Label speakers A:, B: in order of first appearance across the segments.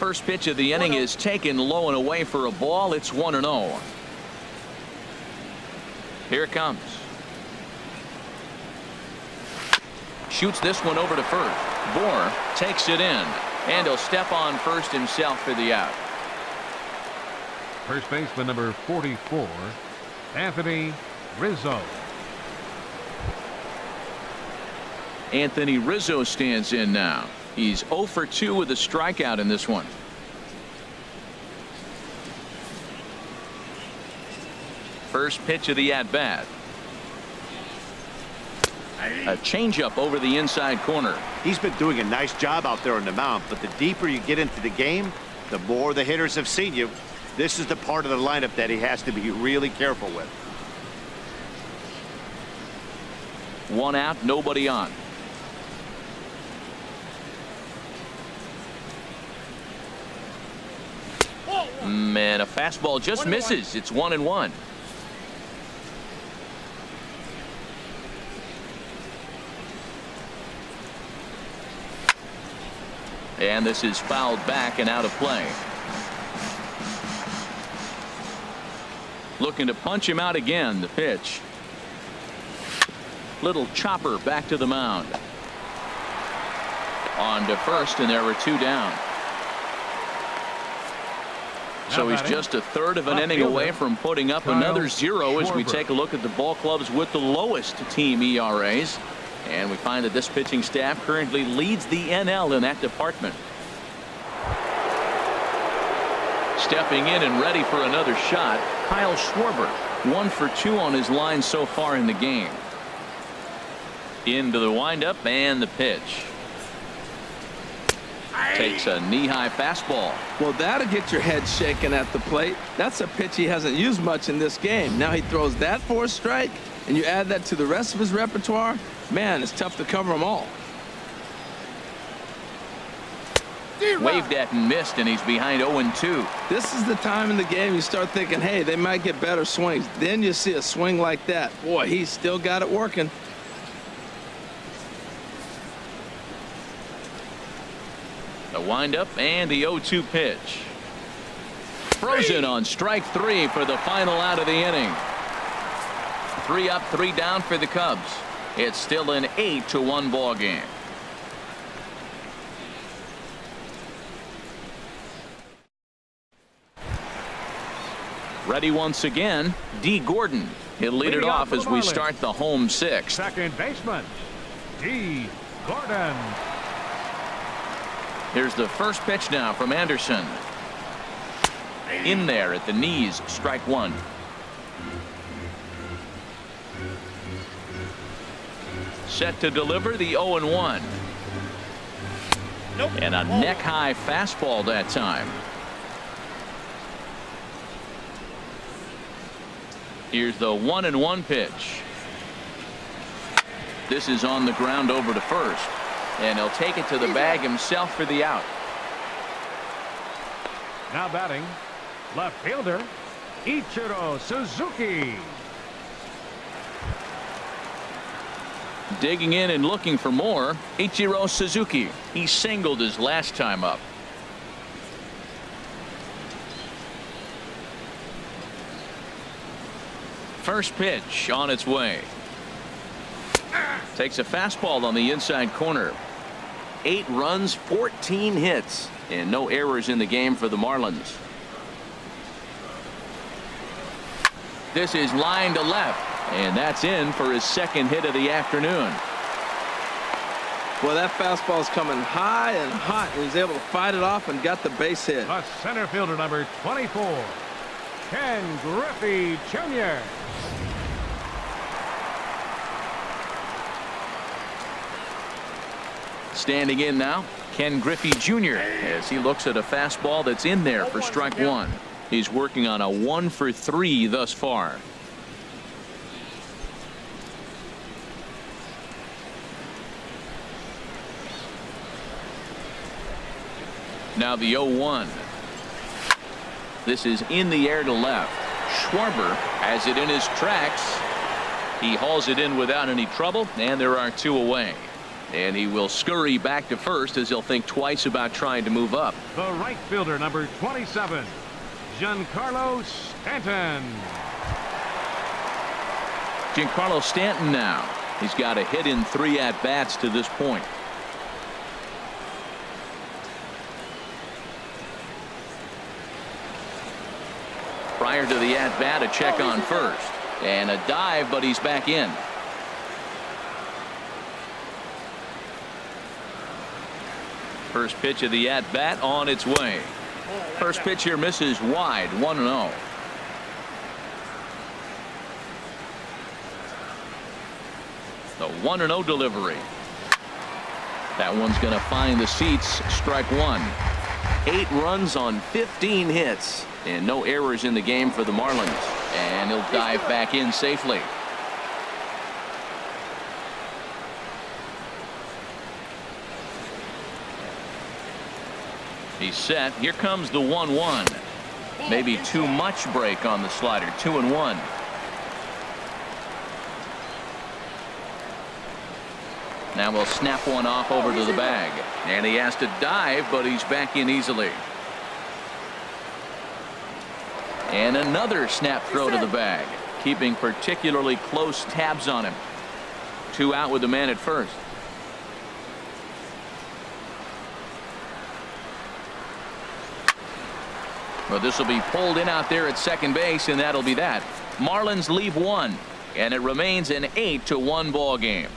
A: First pitch of the inning is taken low and away for a ball. It's 1-0. Here it comes. Shoots this one over to first. Bohr takes it in, and he'll step on first himself for the out.
B: First baseman number 44, Anthony Rizzo.
A: Anthony Rizzo stands in now. He's 0 for 2 with a strikeout in this one. First pitch of the at-bat. A changeup over the inside corner.
C: He's been doing a nice job out there on the mound, but the deeper you get into the game, the more the hitters have seen you. This is the part of the lineup that he has to be really careful with.
A: One out, nobody on. Man, a fastball just misses. It's 1-1. And this is fouled back and out of play. Looking to punch him out again. The pitch. Little chopper back to the mound. On to first, and there were 2 down. So he's just a third of an inning away from putting up another 0 as we take a look at the ball clubs with the lowest team ERAs. And we find that this pitching staff currently leads the NL in that department. Stepping in and ready for another shot, Kyle Schwarber. 1 for 2 on his line so far in the game. Into the windup and the pitch. Takes a knee-high fastball.
D: Well, that'll get your head shaken at the plate. That's a pitch he hasn't used much in this game. Now he throws that for a strike, and you add that to the rest of his repertoire. Man, it's tough to cover them all.
A: Waved at and missed, and he's behind 0-2.
D: This is the time in the game you start thinking, hey, they might get better swings. Then you see a swing like that. Boy, he's still got it working.
A: The windup and the 0-2 pitch. Frozen on strike 3 for the final out of the inning. 3 up, 3 down for the Cubs. It's still an 8-1 ball game. Ready once again, D. Gordon. He'll lead it off as we start the home 6th.
B: Second baseman, D. Gordon.
A: Here's the first pitch now from Anderson. In there at the knees, strike 1. Set to deliver the 0-1. And a neck-high fastball that time. Here's the 1-1 pitch. This is on the ground over to first. And he'll take it to the bag himself for the out.
B: Now batting, left fielder, Ichiro Suzuki.
A: Digging in and looking for more, Ichiro Suzuki. He singled his last time up. First pitch on its way. Takes a fastball on the inside corner. 8 runs, 14 hits, and no errors in the game for the Marlins. This is line to left, and that's in for his second hit of the afternoon.
D: Well, that fastball's coming high and hot, and he's able to fight it off and got the base hit.
B: The center fielder number 24, Ken Griffey Jr.
A: Standing in now, Ken Griffey Jr. as he looks at a fastball that's in there for strike 1. He's working on a 1 for 3 thus far. Now the 0-1. This is in the air to left. Schwarber has it in his tracks. He hauls it in without any trouble, and there are 2 away. And he will scurry back to first as he'll think twice about trying to move up.
B: The right fielder, number 27, Giancarlo Stanton.
A: Giancarlo Stanton now. He's got a hit in 3 at-bats to this point. Prior to the at-bat, a check on first. And a dive, but he's back in. First pitch of the at-bat on its way. First pitch here misses wide, 1-0. The 1-0 delivery. That one's going to find the seats. Strike one. 8 runs on 15 hits. And no errors in the game for the Marlins. And he'll dive back in safely. He's set. Here comes the 1-1. Maybe too much break on the slider. 2-1. Now we'll snap one off over to the bag. And he has to dive, but he's back in easily. And another snap throw to the bag. Keeping particularly close tabs on him. 2 out with the man at first. Well, this will be pulled in out there at second base, and that'll be that. Marlins leave 1, and it remains an 8-1 ball game.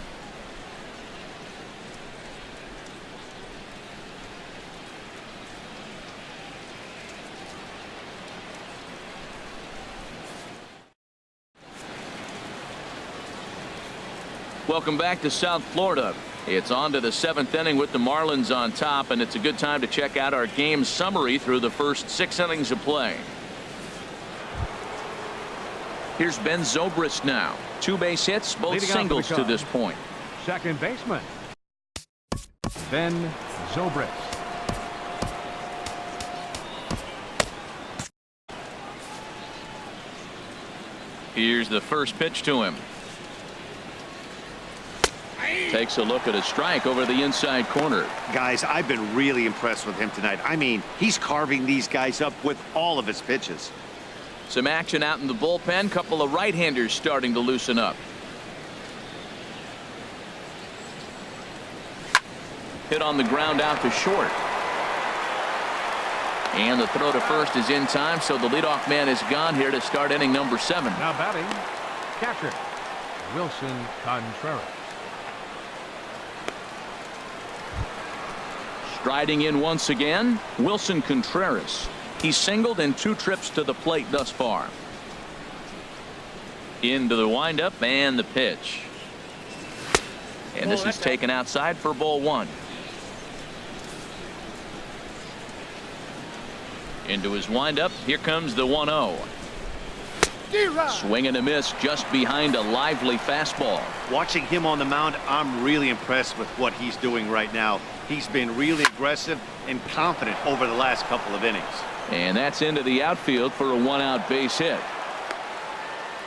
A: Welcome back to South Florida. It's on to the 7th inning with the Marlins on top, and it's a good time to check out our game summary through the first 6 innings of play. Here's Ben Zobrist now. 2 base hits, both
B: Leading
A: singles to this point.
B: Second baseman, Ben Zobrist.
A: Here's the first pitch to him. Takes a look at a strike over the inside corner.
C: Guys, I've been really impressed with him tonight. I mean, he's carving these guys up with all of his pitches.
A: Some action out in the bullpen. Couple of right-handers starting to loosen up. Hit on the ground out to short. And the throw to first is in time, so the leadoff man is gone here to start inning number 7.
B: Now batting, catcher, Wilson Contreras.
A: Striding in once again, Wilson Contreras. He's singled in 2 trips to the plate thus far. Into the windup and the pitch. And this is taken outside for ball 1. Into his windup. Here comes the 1-0. Swing and a miss just behind a lively fastball.
C: Watching him on the mound, I'm really impressed with what he's doing right now. He's been really aggressive and confident over the last couple of innings.
A: And that's into the outfield for a 1-out base hit.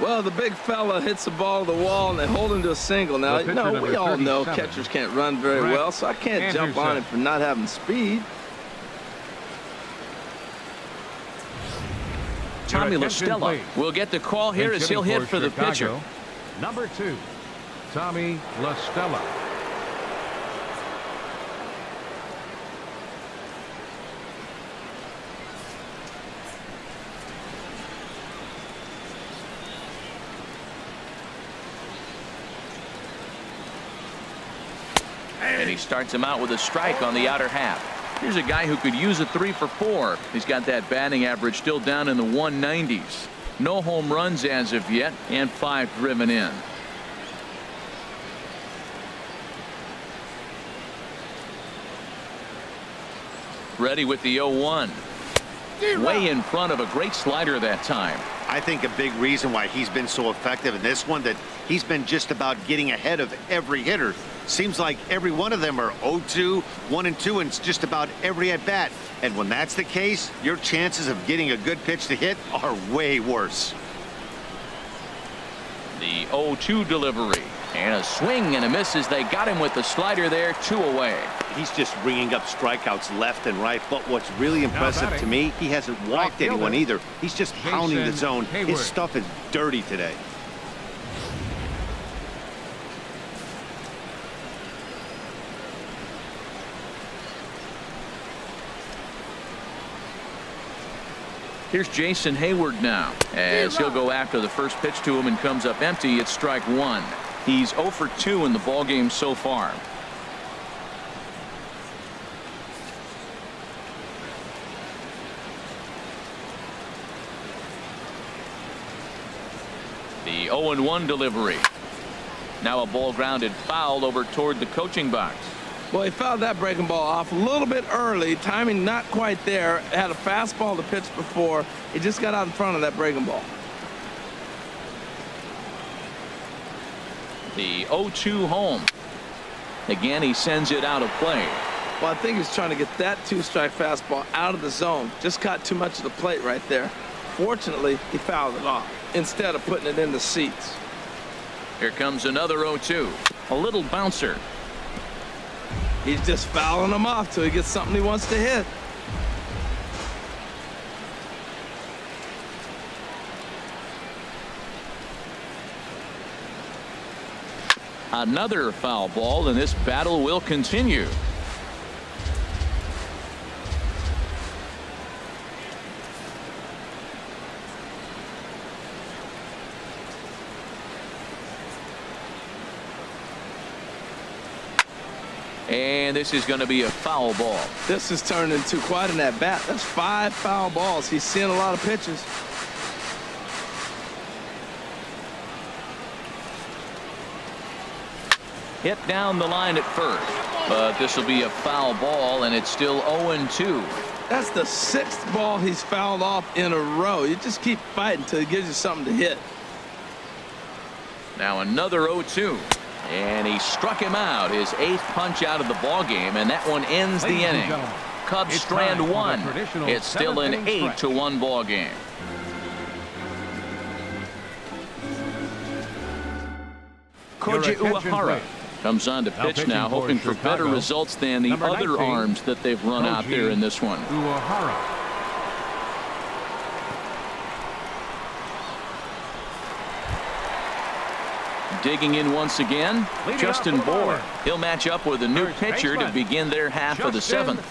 D: Well, the big fella hits the ball to the wall and they hold him to a single. Now, you know, we all know catchers can't run very well, so I can't jump on him for not having speed.
A: Tommy La Stella will get the call here as he'll hit for the pitcher.
B: Number 2, Tommy La Stella.
A: And he starts him out with a strike on the outer half. Here's a guy who could use a 3 for 4. He's got that batting average still down in the 190s. No home runs as of yet, and 5 driven in. Ready with the 0-1. Way in front of a great slider that time.
C: I think a big reason why he's been so effective in this one, that he's been just about getting ahead of every hitter. Seems like every one of them are 0-2, 1-2, and it's just about every at bat. And when that's the case, your chances of getting a good pitch to hit are way worse.
A: The The 0-2 delivery. And a swing and a miss as they got him with the slider there. 2 away.
C: He's just ringing up strikeouts left and right. But what's really impressive to me, he hasn't walked anyone either. He's just pounding the zone. His stuff is dirty today.
A: Here's Jason Hayward now as he'll go after the first pitch to him and comes up empty. It's strike 1. He's 0 for 2 in the ballgame so far. The 0-1 delivery. Now a ball grounded foul over toward the coaching box.
D: Well, he fouled that breaking ball off a little bit early. Timing not quite there. Had a fastball to pitch before. He just got out in front of that breaking ball.
A: The 0-2 home. Again, he sends it out of play.
D: Well, I think he's trying to get that 2-strike fastball out of the zone. Just caught too much of the plate right there. Fortunately, he fouled it off instead of putting it in the seats.
A: Here comes another 0-2. A little bouncer.
D: He's just fouling them off till he gets something he wants to hit.
A: Another foul ball, and this battle will continue. And this is going to be a foul ball.
D: This has turned into quite an at-bat. That's 5 foul balls. He's seeing a lot of pitches.
A: Hit down the line at first, but this will be a foul ball, and it's still 0-2.
D: That's the 6th ball he's fouled off in a row. You just keep fighting until he gives you something to hit.
A: Now another 0-2. And he struck him out, his 8th punch out of the ball game, and that one ends the inning. Cubs strand 1. It's still an 8-1 ball game. Koji Uehara comes on to pitch now, hoping for better results than the other arms that they've run out there in this one. Digging in once again, Justin Bour. He'll match up with a new pitcher to begin their half of the 7th.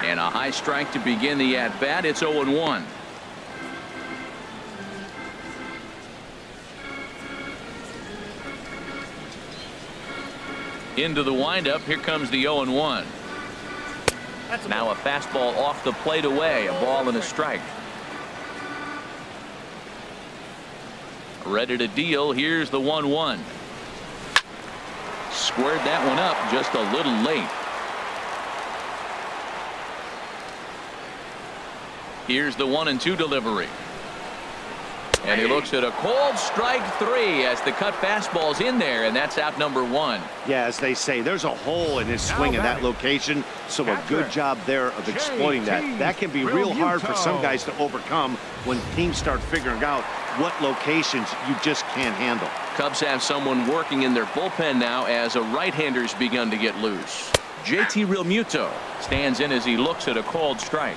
A: And a high strike to begin the at-bat. It's 0-1. Into the windup. Here comes the 0-1. Now a fastball off the plate away. A ball and a strike. Ready to deal. Here's the 1-1. Squared that one up just a little late. Here's the 1-2 delivery. And he looks at a cold strike 3 as the cut fastball's in there, and that's out number 1.
C: Yeah, as they say, there's a hole in his swing in that location, so a good job there of exploiting that. That can be real hard for some guys to overcome when teams start figuring out what locations you just can't handle.
A: Cubs have someone working in their bullpen now as a right-hander's begun to get loose. JT Realmuto stands in as he looks at a called strike.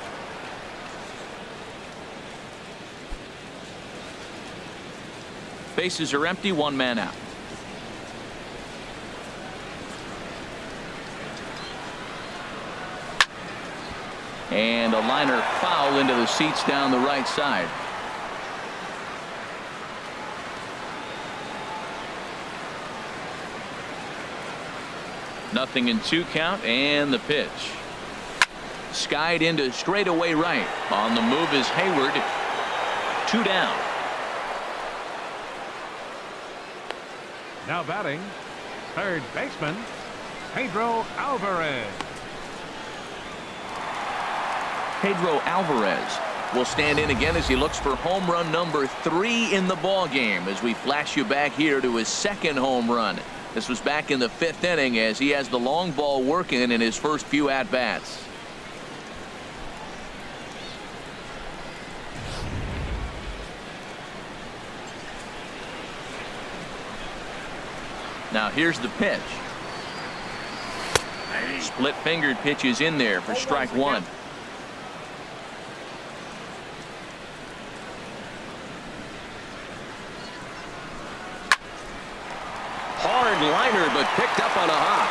A: Bases are empty, 1 man out. And a liner foul into the seats down the right side. Nothing in 2 count, and the pitch. Skied into straightaway right. On the move is Hayward. 2 down.
B: Now batting, third baseman, Pedro Alvarez.
A: Pedro Alvarez will stand in again as he looks for home run number 3 in the ball game as we flash you back here to his 2nd home run. This was back in the 5th inning as he has the long ball working in his first few at-bats. Now here's the pitch. Split-fingered pitch is in there for strike 1. Hard liner, but picked up on a hop.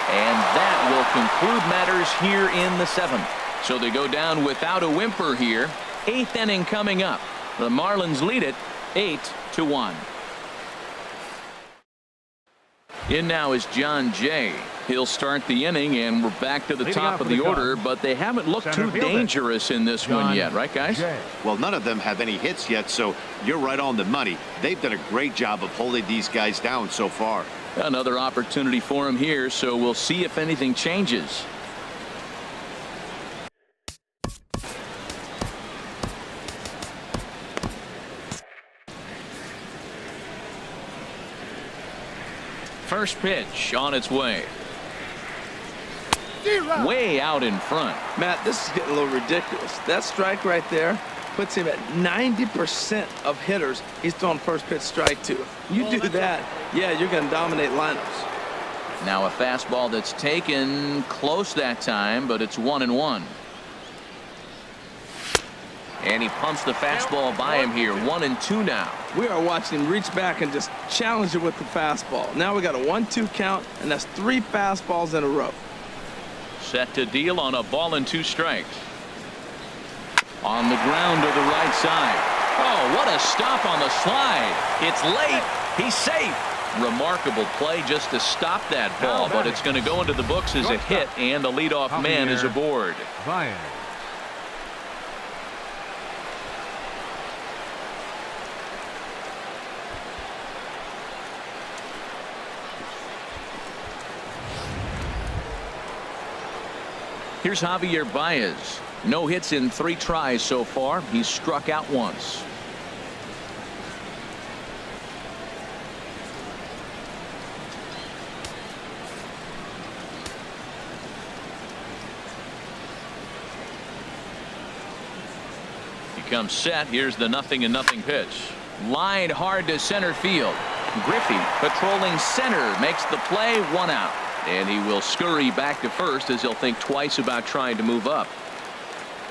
A: And that will conclude matters here in the 7th. So they go down without a whimper here. 8th inning coming up. The Marlins lead it 8-1. In now is John Jay. He'll start the inning, and we're back to the top of the order, but they haven't looked too dangerous in this one yet, right, guys?
C: Well, none of them have any hits yet, so you're right on the money. They've done a great job of holding these guys down so far.
A: Another opportunity for him here, so we'll see if anything changes. First pitch on its way. Way out in front.
D: Matt, this is getting a little ridiculous. That strike right there puts him at 90% of hitters he's thrown first pitch strike to. You do that, yeah, you're going to dominate lineups.
A: Now a fastball that's taken close that time, but it's 1-1. And he pumps the fastball by him here. 1-2 now.
D: We are watching him reach back and just challenge it with the fastball. Now we got a 1-2 count, and that's 3 fastballs in a row.
A: Set to deal on a ball and 2 strikes. On the ground to the right side. Oh, what a stop on the slide. It's late. He's safe. Remarkable play just to stop that ball, but it's going to go into the books as a hit, and the leadoff man is aboard.
B: Ryan.
A: Here's Javier Baez. No hits in 3 tries so far. He's struck out once. He comes set. Here's the 0-0 pitch. Lined hard to center field. Griffey patrolling center makes the play. 1 out. And he will scurry back to first as he'll think twice about trying to move up.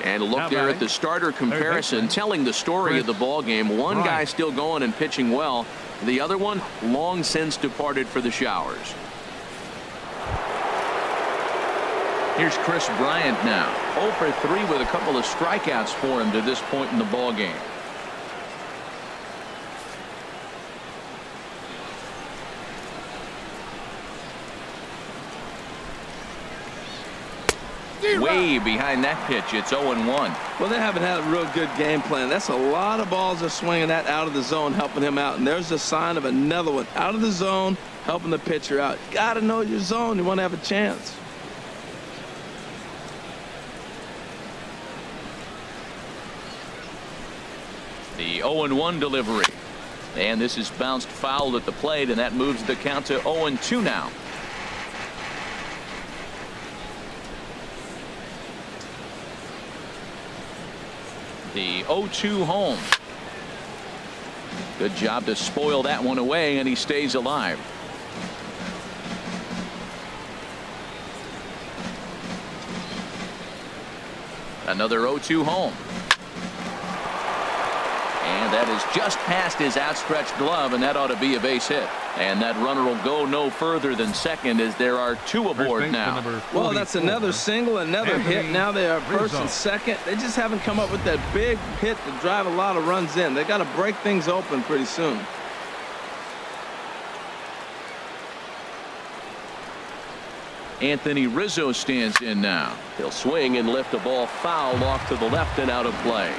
A: And a look there at the starter comparison, telling the story of the ball game. One guy still going and pitching well. The other one long since departed for the showers. Here's Chris Bryant now. 0 for 3 with a couple of strikeouts for him to this point in the ball game. Way behind that pitch. It's 0-1.
D: Well, they haven't had a real good game plan. That's a lot of balls they're swinging that out of the zone, helping him out. And there's a sign of another one out of the zone, helping the pitcher out. You got to know your zone. You want to have a chance.
A: The 0-1 delivery. And this is bounced foul at the plate, and that moves the count to 0-2 now. The 0-2 home. Good job to spoil that one away, and he stays alive. Another 0-2 home. And that is just past his outstretched glove, and that ought to be a base hit. And that runner will go no further than second as there are 2 aboard now.
D: Well, that's another single, another hit. Now they are first and second. They just haven't come up with that big hit to drive a lot of runs in. They got to break things open pretty soon.
A: Anthony Rizzo stands in now. He'll swing and lift a ball foul off to the left and out of play.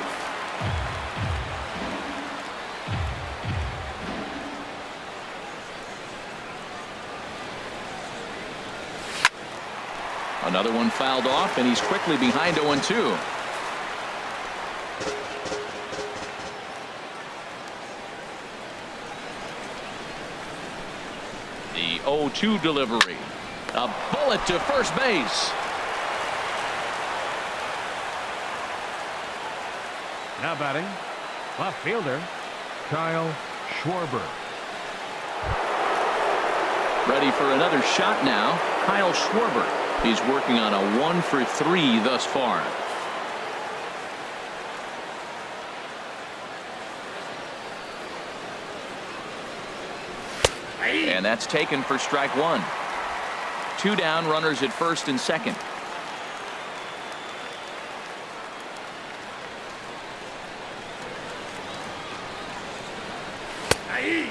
A: Another one fouled off, and he's quickly behind 0-2. The 0-2 delivery. A bullet to first base.
B: Now batting, left fielder, Kyle Schwarber.
A: Ready for another shot now, Kyle Schwarber. He's working on a 1-for-3 thus far. And that's taken for strike one. 2 down, runners at first and second.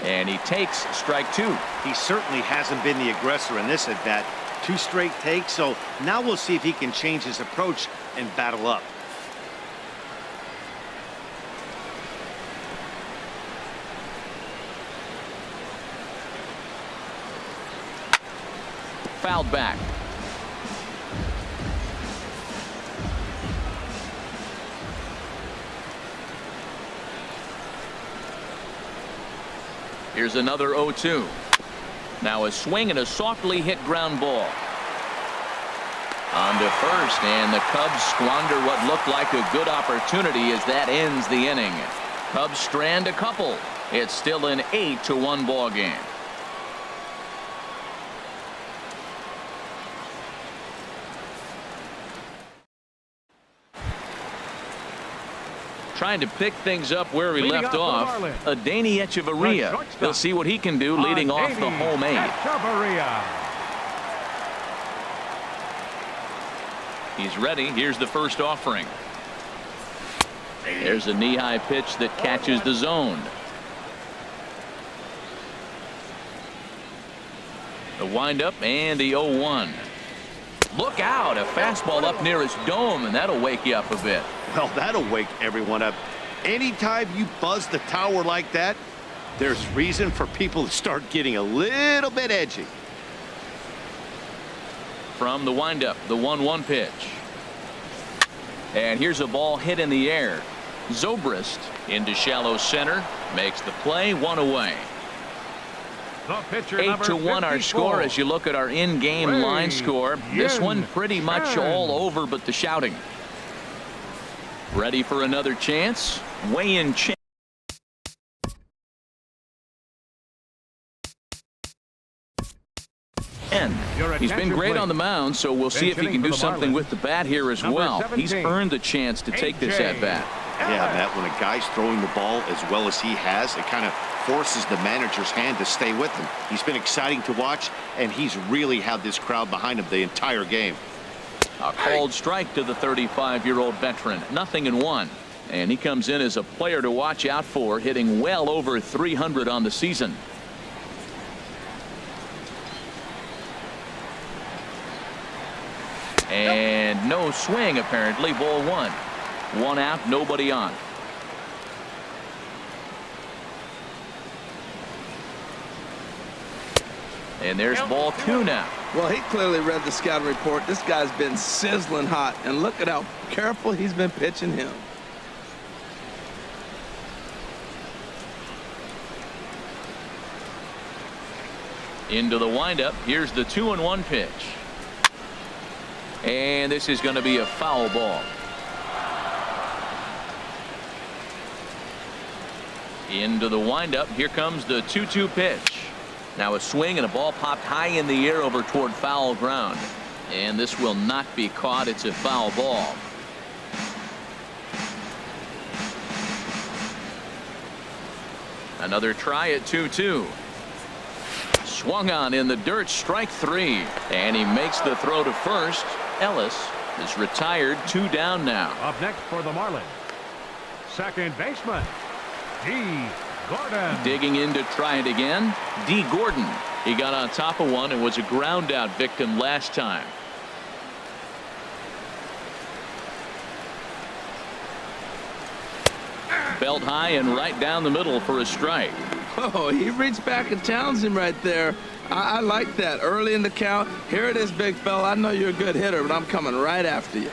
A: And he takes strike 2.
C: He certainly hasn't been the aggressor in this at bat. 2 straight takes, so now we'll see if he can change his approach and battle up.
A: Fouled back. Here's another 0-2. Now a swing and a softly hit ground ball. On to first, and the Cubs squander what looked like a good opportunity as that ends the inning. Cubs strand a couple. It's still an 8-1 ball game. Trying to pick things up where we left off. Adeiny Echeverria. We'll see what he can do leading off the home 8. He's ready. Here's the first offering. There's a knee-high pitch that catches the zone. The windup and the 0-1. Look out, a fastball up near his dome, and that'll wake you up a bit.
C: Well, that'll wake everyone up. Anytime you buzz the tower like that, there's reason for people to start getting a little bit edgy.
A: From the windup, the 1-1 pitch. And here's a ball hit in the air. Zobrist into shallow center, makes the play, 1 away. 8-1 our score as you look at our in-game line score. This one pretty much all over but the shouting. Ready for another chance? Weigh-in chance. He's been great on the mound, so we'll see if he can do something with the bat here as well. He's earned the chance to take this at bat.
C: Yeah, Matt, when a guy's throwing the ball as well as he has, it kind of forces the manager's hand to stay with him. He's been exciting to watch, and he's really had this crowd behind him the entire game.
A: A called strike to the 35-year-old veteran. 0-1. And he comes in as a player to watch out for, hitting well over 300 on the season. And no swing, apparently. Ball 1. 1 out, nobody on. And there's ball 2 now.
D: Well, he clearly read the scouting report. This guy's been sizzling hot, and look at how careful he's been pitching him.
A: Into the windup. Here's the 2-1 pitch. And this is going to be a foul ball. Into the windup. Here comes the 2-2 pitch. Now a swing and a ball popped high in the air over toward foul ground. And this will not be caught. It's a foul ball. Another try at 2-2. Swung on in the dirt, strike 3. And he makes the throw to first. Ellis is retired, 2 down now.
B: Up next for the Marlins, second baseman, D. Gordon.
A: Digging in to try it again. D. Gordon. He got on top of one and was a ground out victim last time. Belt high and right down the middle for a strike.
D: Oh, he reached back and challenged him right there. I like that. Early in the count. Here it is, big fella. I know you're a good hitter, but I'm coming right after you.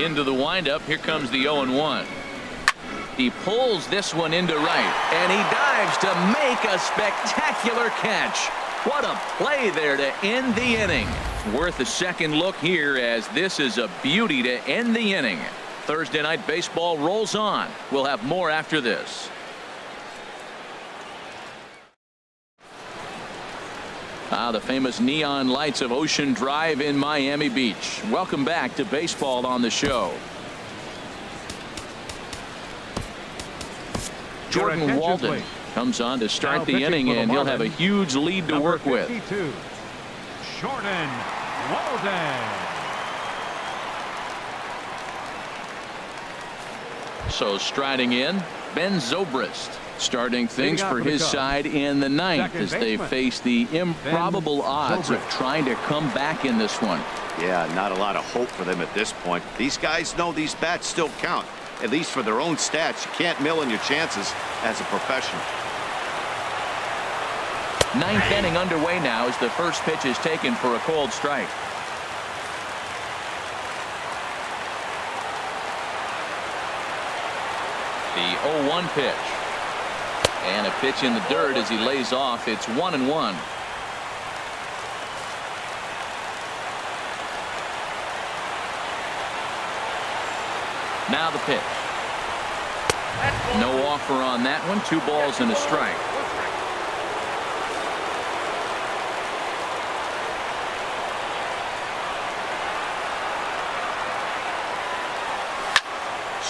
A: Into the windup. Here comes the 0-1. He pulls this one into right, and he dives to make a spectacular catch. What a play there to end the inning. Worth a second look here, as this is a beauty to end the inning. Thursday Night Baseball rolls on. We'll have more after this. The famous neon lights of Ocean Drive in Miami Beach. Welcome back to Baseball on the Show. Jordan Walden comes on to start the inning, and he'll have a huge lead to work with.
B: Jordan Walden.
A: So striding in, Ben Zobrist, starting things for his side in the ninth as they face the improbable odds of trying to come back in this one.
C: Yeah, not a lot of hope for them at this point. These guys know these bats still count, at least for their own stats. You can't mill in your chances as a professional.
A: Ninth inning underway now as the first pitch is taken for a called strike. The 0-1 pitch. And a pitch in the dirt as he lays off. It's 1-1. Now the pitch. No offer on that one. 2 balls and a strike.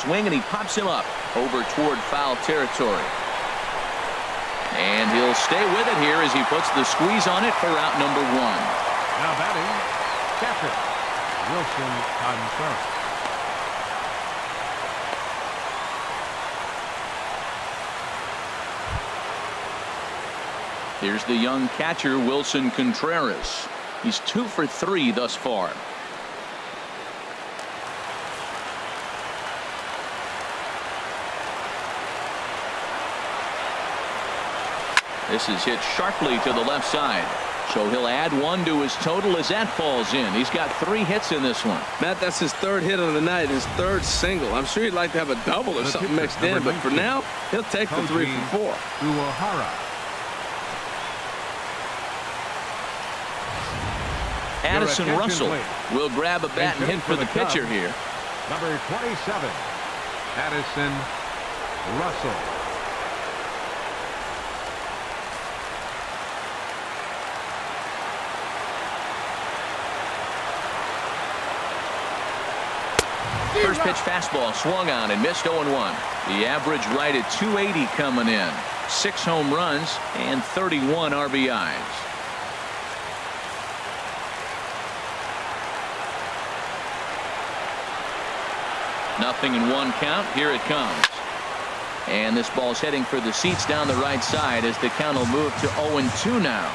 A: Swing, and he pops him up over toward foul territory. And he'll stay with it here as he puts the squeeze on it for out number 1.
B: Now batting, catcher Wilson Contreras.
A: Here's the young catcher, Wilson Contreras. He's 2 for 3 thus far. This is hit sharply to the left side. So he'll add 1 to his total as that falls in. He's got 3 hits in this one.
D: Matt, that's his 3rd hit of the night, his 3rd single. I'm sure he'd like to have a double or something mixed in, but for now, he'll take the 3 for 4.
A: Addison Russell will grab a bat and hit for the pitcher here.
B: Number 27, Addison Russell.
A: First pitch fastball swung on and missed. 0-1. The average right at 280 coming in. 6 home runs and 31 RBIs. Nothing in 1 count. Here it comes. And this ball's heading for the seats down the right side as the count will move to 0-2 now.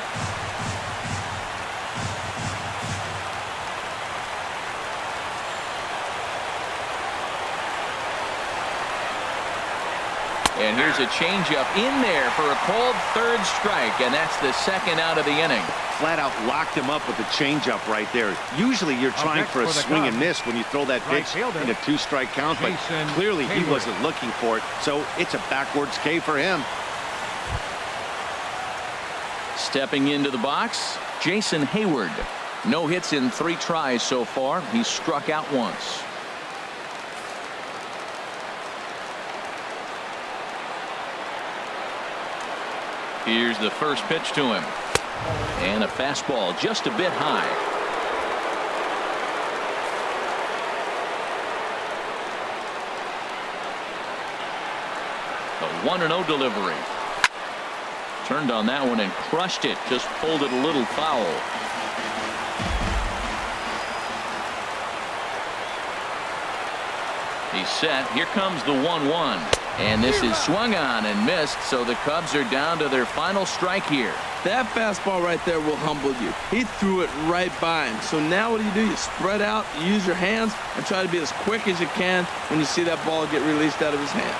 A: And here's a changeup in there for a called 3rd strike, and that's the 2nd out of the inning.
C: Flat out locked him up with the changeup right there. Usually you're trying for a swing and miss when you throw that pitch in a 2-strike count, but clearly he wasn't looking for it, so it's a backwards K for him.
A: Stepping into the box, Jason Hayward. No hits in 3 tries so far. He's struck out once. Here's the first pitch to him. And a fastball just a bit high. The 1-0 delivery. Turned on that one and crushed it. Just pulled it a little foul. He's set. Here comes the 1-1. And this is swung on and missed, so the Cubs are down to their final strike here.
D: That fastball right there will humble you. He threw it right by him. So now what do? You spread out, you use your hands, and try to be as quick as you can when you see that ball get released out of his hand.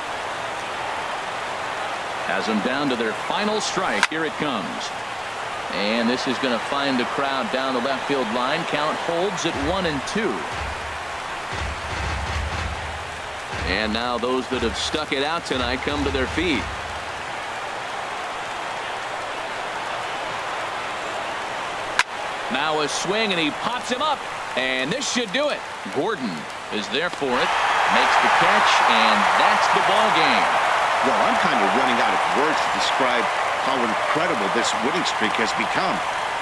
A: Has them down to their final strike. Here it comes. And this is going to find the crowd down the left field line. Count holds at 1-2. And now those that have stuck it out tonight come to their feet. Now a swing, and he pops him up. And this should do it. Gordon is there for it. Makes the catch, and that's the ball game.
C: Well, I'm kind of running out of words to describe how incredible this winning streak has become.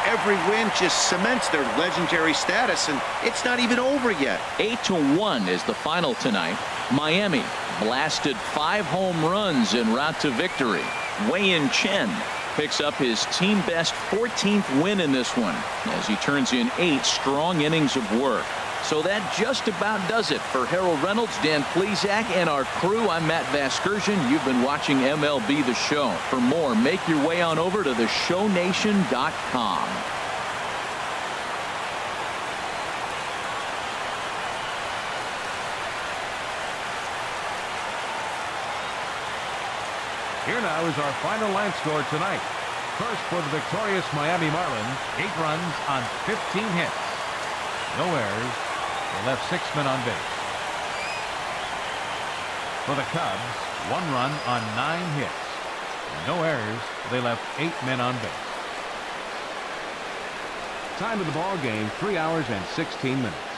C: Every win just cements their legendary status, and it's not even over yet.
A: 8-1 is the final tonight. Miami blasted 5 home runs en route to victory. Wei-Yin Chen picks up his team best 14th win in this one as he turns in 8 strong innings of work. So that just about does it for Harold Reynolds, Dan Plesac, and our crew. I'm Matt Vasgersian. You've been watching MLB The Show. For more, make your way on over to theshownation.com.
B: Here now is our final line score tonight. First for the victorious Miami Marlins, 8 runs on 15 hits. No errors. They left 6 men on base. For the Cubs, 1 run on 9 hits. No errors. They left 8 men on base. Time of the ball game, 3 hours and 16 minutes.